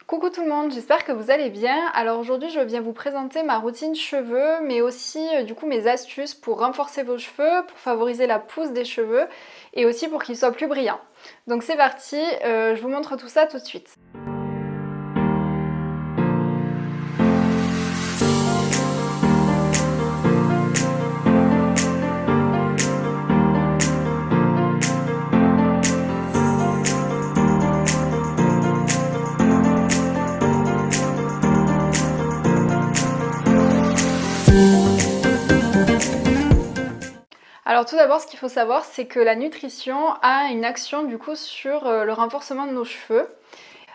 Coucou tout le monde, j'espère que vous allez bien. Alors aujourd'hui je viens vous présenter ma routine cheveux, mais aussi mes astuces pour renforcer vos cheveux, pour favoriser la pousse des cheveux et aussi pour qu'ils soient plus brillants. Donc c'est parti, je vous montre tout ça tout de suite. Alors tout d'abord, ce qu'il faut savoir, c'est que la nutrition a une action du coup sur le renforcement de nos cheveux,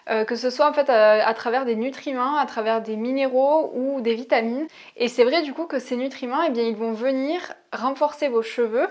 que ce soit en fait à travers des nutriments, à travers des minéraux ou des vitamines. Et c'est vrai du coup que ces nutriments, ils vont venir renforcer vos cheveux.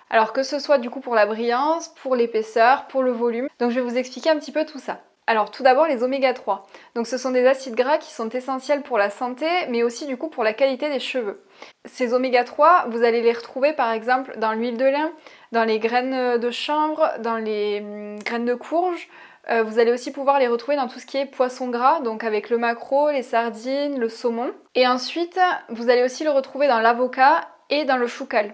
Alors que ce soit du coup pour la brillance, pour l'épaisseur, pour le volume. Donc je vais vous expliquer un petit peu tout ça. Alors tout d'abord les oméga 3. Donc ce sont des acides gras qui sont essentiels pour la santé, mais aussi du coup pour la qualité des cheveux. Ces oméga 3, vous allez les retrouver par exemple dans l'huile de lin, dans les graines de chanvre, dans les graines de courge. Vous allez aussi pouvoir les retrouver dans tout ce qui est poisson gras, donc avec le maquereau, les sardines, le saumon. Et ensuite, vous allez aussi le retrouver dans l'avocat et dans le choucal.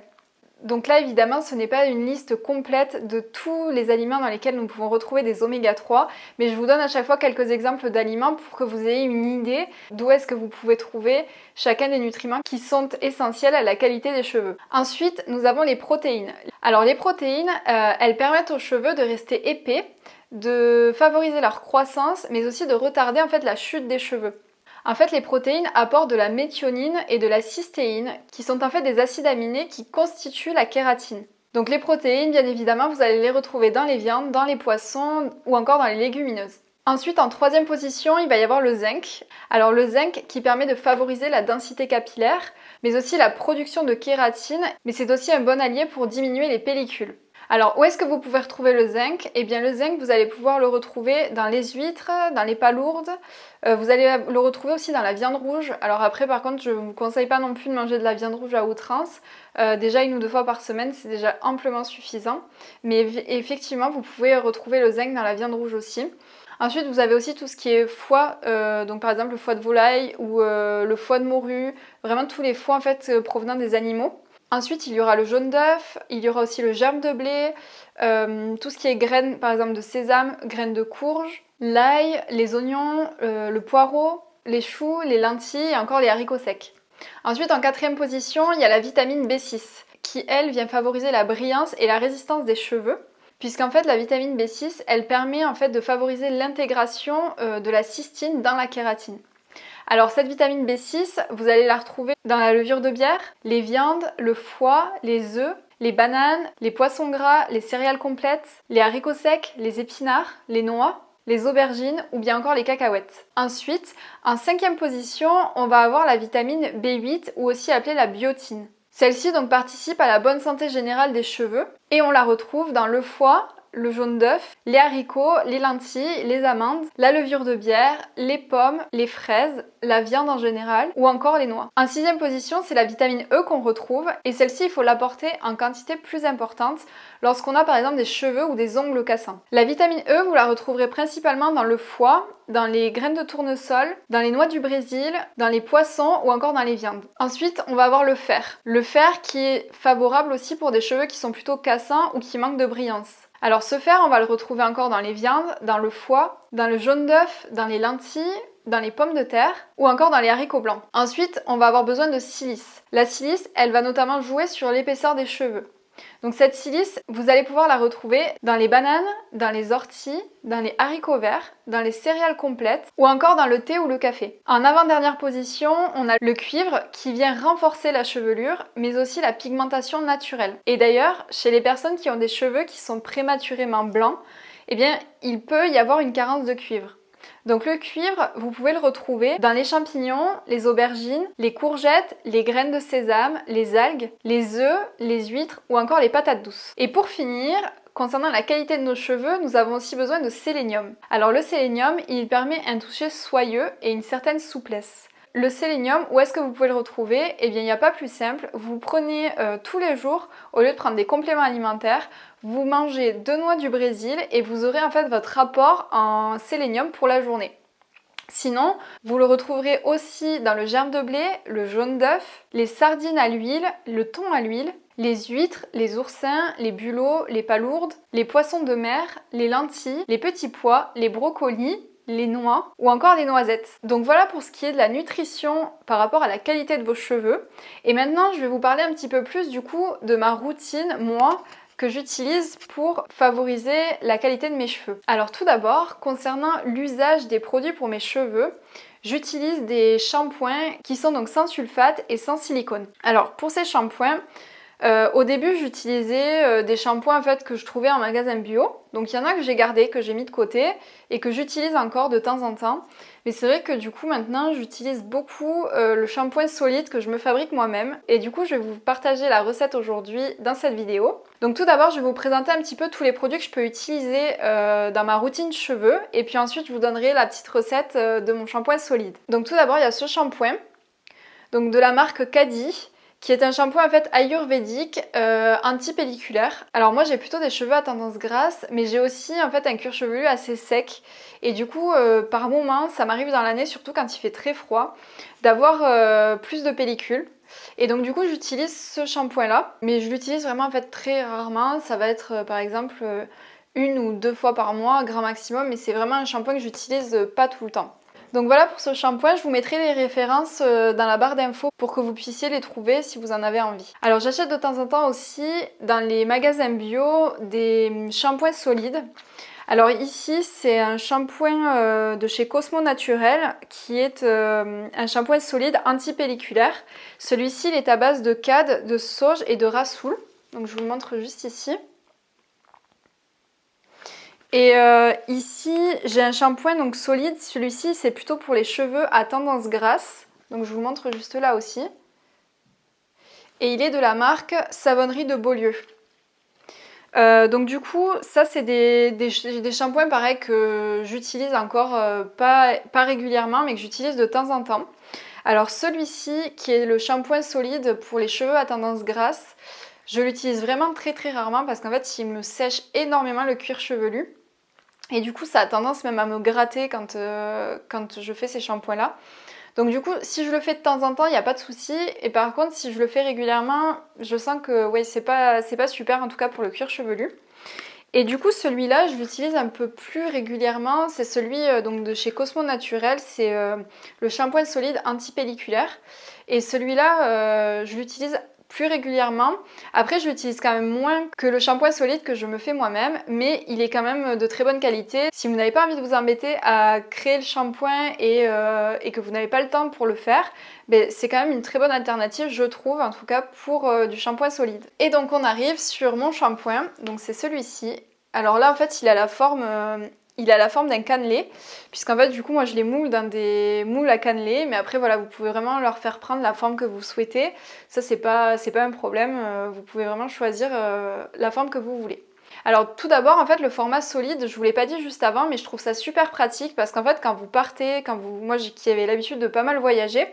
Donc là évidemment ce n'est pas une liste complète de tous les aliments dans lesquels nous pouvons retrouver des oméga 3, mais je vous donne à chaque fois quelques exemples d'aliments pour que vous ayez une idée d'où est-ce que vous pouvez trouver chacun des nutriments qui sont essentiels à la qualité des cheveux. Ensuite nous avons les protéines. Alors les protéines, elles permettent aux cheveux de rester épais, de favoriser leur croissance, mais aussi de retarder en fait la chute des cheveux. En fait, les protéines apportent de la méthionine et de la cystéine, qui sont en fait des acides aminés qui constituent la kératine. Donc les protéines, bien évidemment, vous allez les retrouver dans les viandes, dans les poissons ou encore dans les légumineuses. Ensuite, en troisième position, il va y avoir le zinc. Alors le zinc qui permet de favoriser la densité capillaire, mais aussi la production de kératine, mais c'est aussi un bon allié pour diminuer les pellicules. Alors, où est-ce que vous pouvez retrouver le zinc? Eh bien, le zinc, vous allez pouvoir le retrouver dans les huîtres, dans les palourdes. Vous allez le retrouver aussi dans la viande rouge. Alors après, par contre, je ne vous conseille pas non plus de manger de la viande rouge à outrance. Déjà 1 ou 2 fois par semaine, c'est déjà amplement suffisant. Mais effectivement, vous pouvez retrouver le zinc dans la viande rouge aussi. Ensuite, vous avez aussi tout ce qui est foie, donc par exemple le foie de volaille ou le foie de morue. Vraiment tous les foies en fait provenant des animaux. Ensuite, il y aura le jaune d'œuf, il y aura aussi le germe de blé, tout ce qui est graines par exemple de sésame, graines de courge, l'ail, les oignons, le poireau, les choux, les lentilles et encore les haricots secs. Ensuite, en quatrième position, il y a la vitamine B6 qui, elle, vient favoriser la brillance et la résistance des cheveux. Puisqu'en fait, la vitamine B6, elle permet en fait de favoriser l'intégration de la cystine dans la kératine. Alors cette vitamine B6, vous allez la retrouver dans la levure de bière, les viandes, le foie, les œufs, les bananes, les poissons gras, les céréales complètes, les haricots secs, les épinards, les noix, les aubergines ou bien encore les cacahuètes. Ensuite, en cinquième position, on va avoir la vitamine B8 ou aussi appelée la biotine. Celle-ci donc participe à la bonne santé générale des cheveux et on la retrouve dans le foie, le jaune d'œuf, les haricots, les lentilles, les amandes, la levure de bière, les pommes, les fraises, la viande en général ou encore les noix. En sixième position, c'est la vitamine E qu'on retrouve et celle-ci, il faut l'apporter en quantité plus importante lorsqu'on a par exemple des cheveux ou des ongles cassants. La vitamine E, vous la retrouverez principalement dans le foie, dans les graines de tournesol, dans les noix du Brésil, dans les poissons ou encore dans les viandes. Ensuite, on va avoir le fer. Le fer qui est favorable aussi pour des cheveux qui sont plutôt cassants ou qui manquent de brillance. Alors ce fer, on va le retrouver encore dans les viandes, dans le foie, dans le jaune d'œuf, dans les lentilles, dans les pommes de terre ou encore dans les haricots blancs. Ensuite, on va avoir besoin de silice. La silice, elle va notamment jouer sur l'épaisseur des cheveux. Donc cette silice, vous allez pouvoir la retrouver dans les bananes, dans les orties, dans les haricots verts, dans les céréales complètes ou encore dans le thé ou le café. En avant-dernière position, on a le cuivre qui vient renforcer la chevelure mais aussi la pigmentation naturelle. Et d'ailleurs, chez les personnes qui ont des cheveux qui sont prématurément blancs, eh bien, il peut y avoir une carence de cuivre. Donc le cuivre, vous pouvez le retrouver dans les champignons, les aubergines, les courgettes, les graines de sésame, les algues, les œufs, les huîtres ou encore les patates douces. Et pour finir, concernant la qualité de nos cheveux, nous avons aussi besoin de sélénium. Alors le sélénium, il permet un toucher soyeux et une certaine souplesse. Le sélénium, où est-ce que vous pouvez le retrouver? Eh bien, il n'y a pas plus simple. Vous prenez tous les jours, au lieu de prendre des compléments alimentaires, vous mangez 2 noix du Brésil et vous aurez en fait votre apport en sélénium pour la journée. Sinon, vous le retrouverez aussi dans le germe de blé, le jaune d'œuf, les sardines à l'huile, le thon à l'huile, les huîtres, les oursins, les bulots, les palourdes, les poissons de mer, les lentilles, les petits pois, les brocolis, les noix ou encore les noisettes. Donc voilà pour ce qui est de la nutrition par rapport à la qualité de vos cheveux. Et maintenant, je vais vous parler un petit peu plus du coup de ma routine, moi, que j'utilise pour favoriser la qualité de mes cheveux. Alors tout d'abord, concernant l'usage des produits pour mes cheveux, j'utilise des shampoings qui sont donc sans sulfate et sans silicone. Alors pour ces shampoings, au début j'utilisais des shampoings en fait que je trouvais en magasin bio. Donc il y en a que j'ai gardé, que j'ai mis de côté et que j'utilise encore de temps en temps. Mais c'est vrai que du coup maintenant j'utilise beaucoup le shampoing solide que je me fabrique moi-même. Et du coup je vais vous partager la recette aujourd'hui dans cette vidéo. Donc tout d'abord je vais vous présenter un petit peu tous les produits que je peux utiliser dans ma routine cheveux. Et puis ensuite je vous donnerai la petite recette de mon shampoing solide. Donc tout d'abord il y a ce shampoing donc de la marque Kadi, qui est un shampoing en fait ayurvédique anti-pelliculaire. Alors moi j'ai plutôt des cheveux à tendance grasse, mais j'ai aussi en fait un cuir chevelu assez sec. Et du coup par moment, ça m'arrive dans l'année, surtout quand il fait très froid, d'avoir plus de pellicule. Et donc du coup j'utilise ce shampoing là, mais je l'utilise vraiment en fait très rarement. Ça va être par exemple une ou deux fois par mois, grand maximum, mais c'est vraiment un shampoing que j'utilise pas tout le temps. Donc voilà pour ce shampoing, je vous mettrai les références dans la barre d'infos pour que vous puissiez les trouver si vous en avez envie. Alors j'achète de temps en temps aussi dans les magasins bio des shampoings solides. Alors ici c'est un shampoing de chez Cosmo Naturel qui est un shampoing solide anti-pelliculaire. Celui-ci il est à base de cad, de sauge et de rassoul. Donc je vous le montre juste ici. Et ici, j'ai un shampoing donc solide. Celui-ci, c'est plutôt pour les cheveux à tendance grasse. Donc je vous montre juste là aussi. Et il est de la marque Savonnerie de Beaulieu. Donc du coup, ça c'est des shampoings pareil que j'utilise encore pas régulièrement, mais que j'utilise de temps en temps. Alors celui-ci, qui est le shampoing solide pour les cheveux à tendance grasse, je l'utilise vraiment très très rarement parce qu'en fait, il me sèche énormément le cuir chevelu. Et du coup, ça a tendance même à me gratter quand je fais ces shampoings-là. Donc du coup, si je le fais de temps en temps, il n'y a pas de souci. Et par contre, si je le fais régulièrement, je sens que ouais, c'est pas super, en tout cas pour le cuir chevelu. Et du coup, celui-là, je l'utilise un peu plus régulièrement. C'est celui donc de chez Cosmo Naturel. C'est le shampoing solide anti-pelliculaire. Et celui-là, je l'utilise plus régulièrement. Après, je l'utilise quand même moins que le shampoing solide que je me fais moi-même, mais il est quand même de très bonne qualité. Si vous n'avez pas envie de vous embêter à créer le shampoing et que vous n'avez pas le temps pour le faire, ben, c'est quand même une très bonne alternative, je trouve, en tout cas pour du shampoing solide. Et donc on arrive sur mon shampoing, donc c'est celui-ci. Alors là, en fait, il a la forme d'un cannelé, puisqu'en fait du coup moi je les moule dans des moules à cannelé, mais après voilà, vous pouvez vraiment leur faire prendre la forme que vous souhaitez. Ça c'est pas un problème, vous pouvez vraiment choisir la forme que vous voulez. Alors tout d'abord en fait le format solide, je vous l'ai pas dit juste avant, mais je trouve ça super pratique parce qu'en fait quand vous partez, moi qui avais l'habitude de pas mal voyager,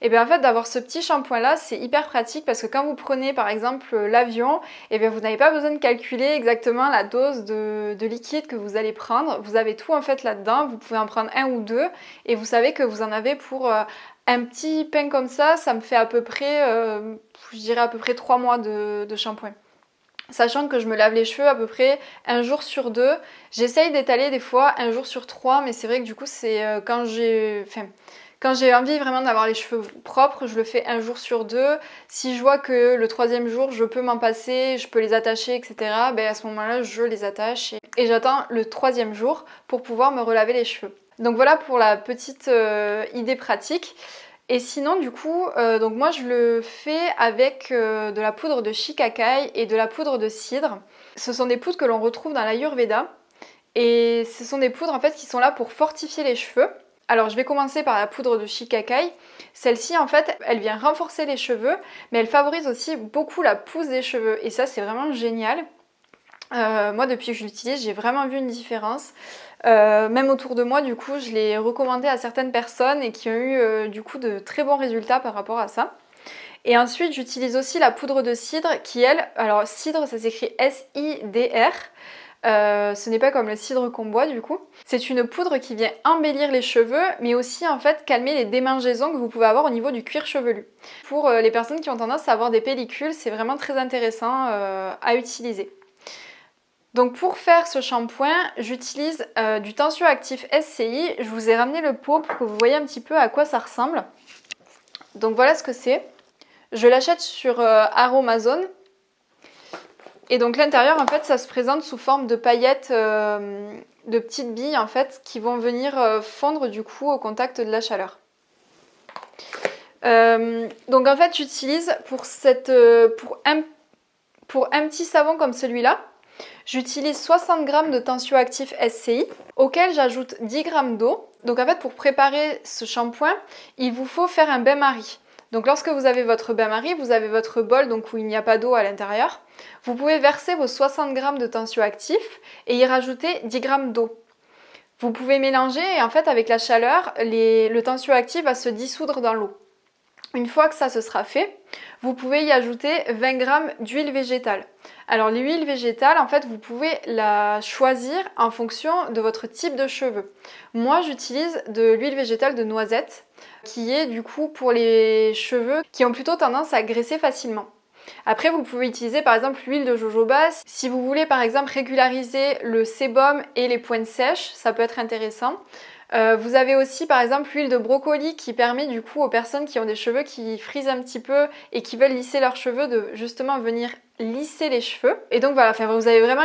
et bien en fait d'avoir ce petit shampoing là c'est hyper pratique parce que quand vous prenez par exemple l'avion, et bien vous n'avez pas besoin de calculer exactement la dose de liquide que vous allez prendre. Vous avez tout en fait là-dedans, vous pouvez en prendre un ou deux et vous savez que vous en avez pour un petit pain comme ça me fait à peu près, je dirais à peu près 3 mois de shampoing. Sachant que je me lave les cheveux à peu près un jour sur deux. J'essaye d'étaler des fois un jour sur trois, mais c'est vrai que du coup c'est quand j'ai envie vraiment d'avoir les cheveux propres, je le fais un jour sur deux. Si je vois que le troisième jour, je peux m'en passer, je peux les attacher, etc., ben à ce moment-là, je les attache et j'attends le troisième jour pour pouvoir me relaver les cheveux. Donc voilà pour la petite idée pratique. Et sinon, du coup, donc moi je le fais avec de la poudre de shikakai et de la poudre de cidre. Ce sont des poudres que l'on retrouve dans l'Ayurveda. Et ce sont des poudres en fait qui sont là pour fortifier les cheveux. Alors je vais commencer par la poudre de shikakai. Celle-ci en fait elle vient renforcer les cheveux, mais elle favorise aussi beaucoup la pousse des cheveux et ça c'est vraiment génial. Moi depuis que je l'utilise j'ai vraiment vu une différence. Même autour de moi du coup je l'ai recommandé à certaines personnes et qui ont eu du coup de très bons résultats par rapport à ça. Et ensuite j'utilise aussi la poudre de cidre qui elle, alors cidre ça s'écrit S-I-D-R. Ce n'est pas comme le cidre qu'on boit du coup. C'est une poudre qui vient embellir les cheveux, mais aussi en fait calmer les démangeaisons que vous pouvez avoir au niveau du cuir chevelu. Pour les personnes qui ont tendance à avoir des pellicules, c'est vraiment très intéressant à utiliser. Donc pour faire ce shampoing, j'utilise du tensioactif SCI. Je vous ai ramené le pot pour que vous voyez un petit peu à quoi ça ressemble. Donc voilà ce que c'est. Je l'achète sur Aromazone. Et donc l'intérieur, en fait, ça se présente sous forme de paillettes, de petites billes, en fait, qui vont venir fondre du coup au contact de la chaleur. Donc en fait, j'utilise pour un petit savon comme celui-là, j'utilise 60 g de tensioactif SCI, auquel j'ajoute 10 g d'eau. Donc en fait, pour préparer ce shampoing, il vous faut faire un bain-marie. Donc lorsque vous avez votre bain-marie, vous avez votre bol donc où il n'y a pas d'eau à l'intérieur. Vous pouvez verser vos 60 g de tensioactif et y rajouter 10 g d'eau. Vous pouvez mélanger et en fait avec la chaleur, le tensioactif va se dissoudre dans l'eau. Une fois que ça se sera fait, vous pouvez y ajouter 20 g d'huile végétale. Alors l'huile végétale, en fait, vous pouvez la choisir en fonction de votre type de cheveux. Moi, j'utilise de l'huile végétale de noisette, qui est du coup pour les cheveux qui ont plutôt tendance à graisser facilement. Après, vous pouvez utiliser par exemple l'huile de jojoba. Si vous voulez par exemple régulariser le sébum et les pointes sèches, ça peut être intéressant. Vous avez aussi par exemple l'huile de brocoli qui permet du coup aux personnes qui ont des cheveux qui frisent un petit peu et qui veulent lisser leurs cheveux de justement venir lisser les cheveux. Et donc voilà, vous avez vraiment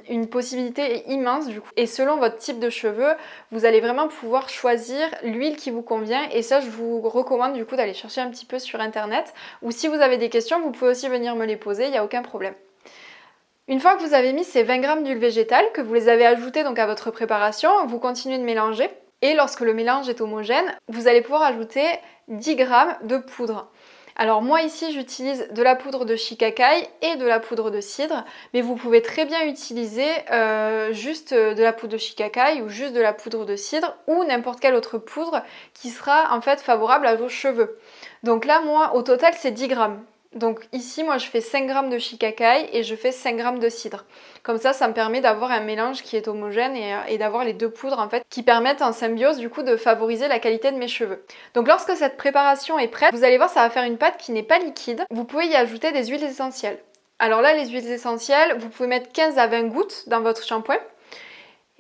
une possibilité immense du coup. Et selon votre type de cheveux, vous allez vraiment pouvoir choisir l'huile qui vous convient. Et ça, je vous recommande du coup d'aller chercher un petit peu sur internet. Ou si vous avez des questions, vous pouvez aussi venir me les poser, il n'y a aucun problème. Une fois que vous avez mis ces 20 g d'huile végétale, que vous les avez ajoutés donc à votre préparation, vous continuez de mélanger. Et lorsque le mélange est homogène, vous allez pouvoir ajouter 10 g de poudre. Alors moi ici j'utilise de la poudre de shikakai et de la poudre de cidre, mais vous pouvez très bien utiliser juste de la poudre de shikakai ou juste de la poudre de cidre ou n'importe quelle autre poudre qui sera en fait favorable à vos cheveux. Donc là moi au total c'est 10 g. Donc ici, moi, je fais 5 g de shikakai et je fais 5 g de cidre. Comme ça me permet d'avoir un mélange qui est homogène et d'avoir les deux poudres en fait qui permettent en symbiose du coup de favoriser la qualité de mes cheveux. Donc lorsque cette préparation est prête, vous allez voir, ça va faire une pâte qui n'est pas liquide. Vous pouvez y ajouter des huiles essentielles. Alors là, les huiles essentielles, vous pouvez mettre 15 à 20 gouttes dans votre shampoing.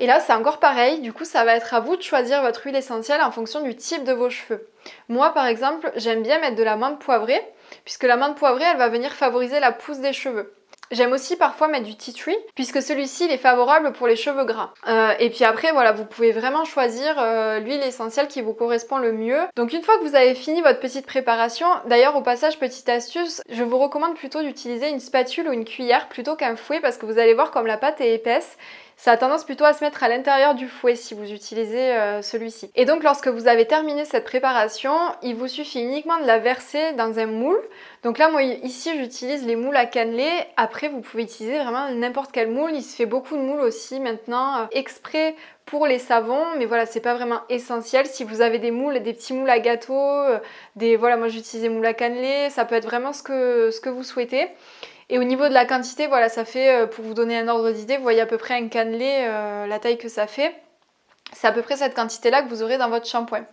Et là, c'est encore pareil, du coup, ça va être à vous de choisir votre huile essentielle en fonction du type de vos cheveux. Moi, par exemple, j'aime bien mettre de la menthe poivrée, puisque la menthe poivrée, elle va venir favoriser la pousse des cheveux. J'aime aussi parfois mettre du tea tree, puisque celui-ci, il est favorable pour les cheveux gras. Et puis après, voilà, vous pouvez vraiment choisir l'huile essentielle qui vous correspond le mieux. Donc une fois que vous avez fini votre petite préparation, d'ailleurs au passage, petite astuce, je vous recommande plutôt d'utiliser une spatule ou une cuillère plutôt qu'un fouet, parce que vous allez voir comme la pâte est épaisse, ça a tendance plutôt à se mettre à l'intérieur du fouet si vous utilisez celui-ci. Et donc lorsque vous avez terminé cette préparation, il vous suffit uniquement de la verser dans un moule. Donc là moi ici j'utilise les moules à cannelé. Après vous pouvez utiliser vraiment n'importe quel moule. Il se fait beaucoup de moules aussi maintenant exprès pour les savons, mais voilà, c'est pas vraiment essentiel. Si vous avez des moules, des petits moules à gâteau, voilà, moi j'utilise des moules à cannelé, ça peut être vraiment ce que vous souhaitez. Et au niveau de la quantité, voilà, ça fait, pour vous donner un ordre d'idée, vous voyez à peu près un cannelé, la taille que ça fait. C'est à peu près cette quantité-là que vous aurez dans votre shampoing.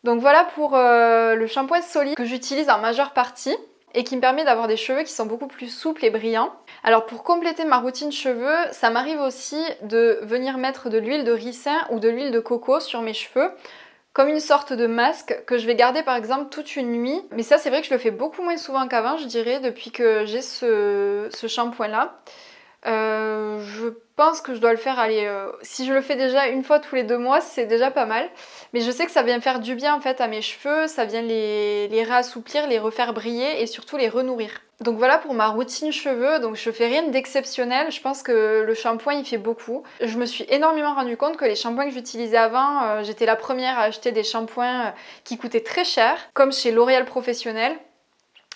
Donc voilà pour le shampoing solide que j'utilise en majeure partie et qui me permet d'avoir des cheveux qui sont beaucoup plus souples et brillants. Alors pour compléter ma routine cheveux, ça m'arrive aussi de venir mettre de l'huile de ricin ou de l'huile de coco sur mes cheveux, comme une sorte de masque que je vais garder par exemple toute une nuit. Mais ça c'est vrai que je le fais beaucoup moins souvent qu'avant, je dirais, depuis que j'ai ce shampoing là. Je pense que je dois le faire, si je le fais déjà une fois tous les 2 mois, c'est déjà pas mal. Mais je sais que ça vient faire du bien en fait à mes cheveux, ça vient les réassouplir, les refaire briller et surtout les renourrir. Donc voilà pour ma routine cheveux, donc je fais rien d'exceptionnel, je pense que le shampoing il fait beaucoup. Je me suis énormément rendu compte que les shampoings que j'utilisais avant, j'étais la première à acheter des shampoings qui coûtaient très cher, comme chez L'Oréal Professionnel.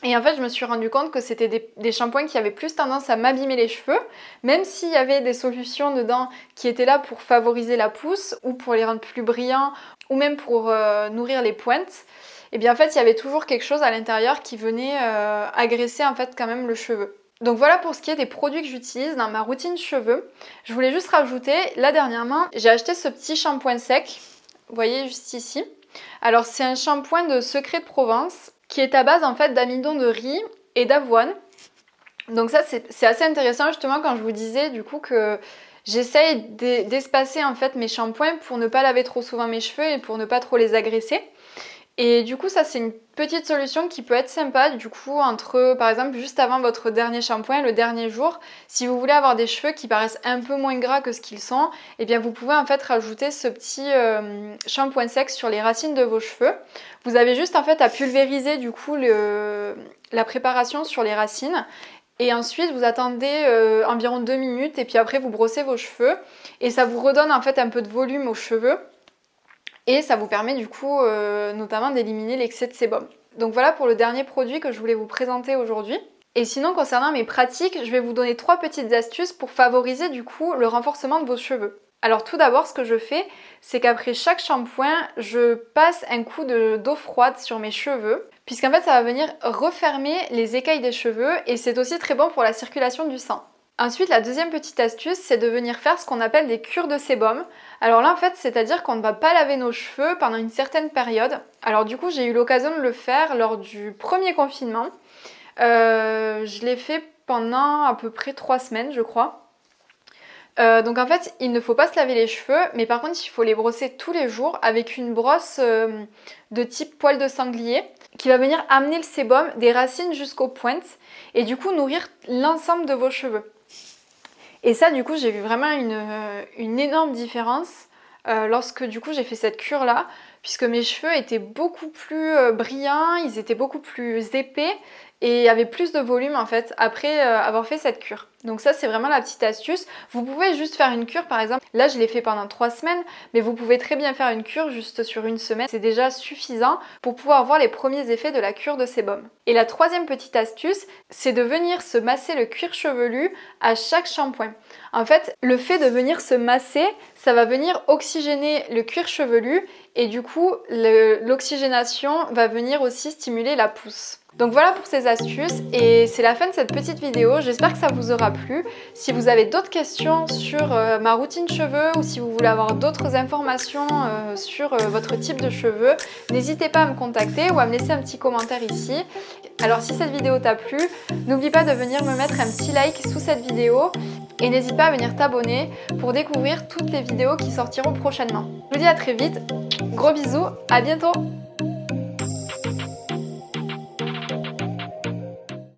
Et en fait, je me suis rendu compte que c'était des shampoings qui avaient plus tendance à m'abîmer les cheveux, même s'il y avait des solutions dedans qui étaient là pour favoriser la pousse ou pour les rendre plus brillants ou même pour nourrir les pointes. Et bien en fait, il y avait toujours quelque chose à l'intérieur qui venait agresser en fait quand même le cheveu. Donc voilà pour ce qui est des produits que j'utilise dans ma routine cheveux. Je voulais juste rajouter, là dernièrement, j'ai acheté ce petit shampoing sec, vous voyez juste ici. Alors c'est un shampoing de Secret de Provence qui est à base en fait d'amidon de riz et d'avoine. Donc ça c'est assez intéressant justement quand je vous disais du coup que j'essaye d'espacer en fait mes shampoings pour ne pas laver trop souvent mes cheveux et pour ne pas trop les agresser. Et du coup ça c'est une petite solution qui peut être sympa du coup entre par exemple juste avant votre dernier shampoing, le dernier jour, si vous voulez avoir des cheveux qui paraissent un peu moins gras que ce qu'ils sont, et bien vous pouvez en fait rajouter ce petit shampoing sec sur les racines de vos cheveux. Vous avez juste en fait à pulvériser du coup la préparation sur les racines. Et ensuite vous attendez environ 2 minutes et puis après vous brossez vos cheveux et ça vous redonne en fait un peu de volume aux cheveux. Et ça vous permet du coup notamment d'éliminer l'excès de sébum. Donc voilà pour le dernier produit que je voulais vous présenter aujourd'hui. Et sinon concernant mes pratiques, je vais vous donner 3 petites astuces pour favoriser du coup le renforcement de vos cheveux. Alors tout d'abord ce que je fais, c'est qu'après chaque shampoing, je passe un coup d'eau froide sur mes cheveux, puisqu'en fait ça va venir refermer les écailles des cheveux et c'est aussi très bon pour la circulation du sang. Ensuite, la deuxième petite astuce, c'est de venir faire ce qu'on appelle des cures de sébum. Alors là, en fait, c'est-à-dire qu'on ne va pas laver nos cheveux pendant une certaine période. Alors du coup, j'ai eu l'occasion de le faire lors du premier confinement. Je l'ai fait pendant à peu près 3 semaines, je crois. Donc en fait, il ne faut pas se laver les cheveux, mais par contre, il faut les brosser tous les jours avec une brosse de type poil de sanglier qui va venir amener le sébum des racines jusqu'aux pointes et du coup nourrir l'ensemble de vos cheveux. Et ça, du coup, j'ai vu vraiment une énorme différence lorsque du coup j'ai fait cette cure-là, puisque mes cheveux étaient beaucoup plus brillants, ils étaient beaucoup plus épais et avaient plus de volume en fait après avoir fait cette cure. Donc ça c'est vraiment la petite astuce. Vous pouvez juste faire une cure par exemple, là je l'ai fait pendant 3 semaines, mais vous pouvez très bien faire une cure juste sur une semaine. C'est déjà suffisant pour pouvoir voir les premiers effets de la cure de sébum. Et la troisième petite astuce, c'est de venir se masser le cuir chevelu à chaque shampoing. En fait, le fait de venir se masser, ça va venir oxygéner le cuir chevelu et du coup l'oxygénation va venir aussi stimuler la pousse. Donc voilà pour ces astuces et c'est la fin de cette petite vidéo, j'espère que ça vous aura plu. Si vous avez d'autres questions sur ma routine cheveux ou si vous voulez avoir d'autres informations sur votre type de cheveux, n'hésitez pas à me contacter ou à me laisser un petit commentaire ici. Alors si cette vidéo t'a plu, n'oublie pas de venir me mettre un petit like sous cette vidéo et n'hésite pas à venir t'abonner pour découvrir toutes les vidéos qui sortiront prochainement. Je vous dis à très vite, gros bisous, à bientôt!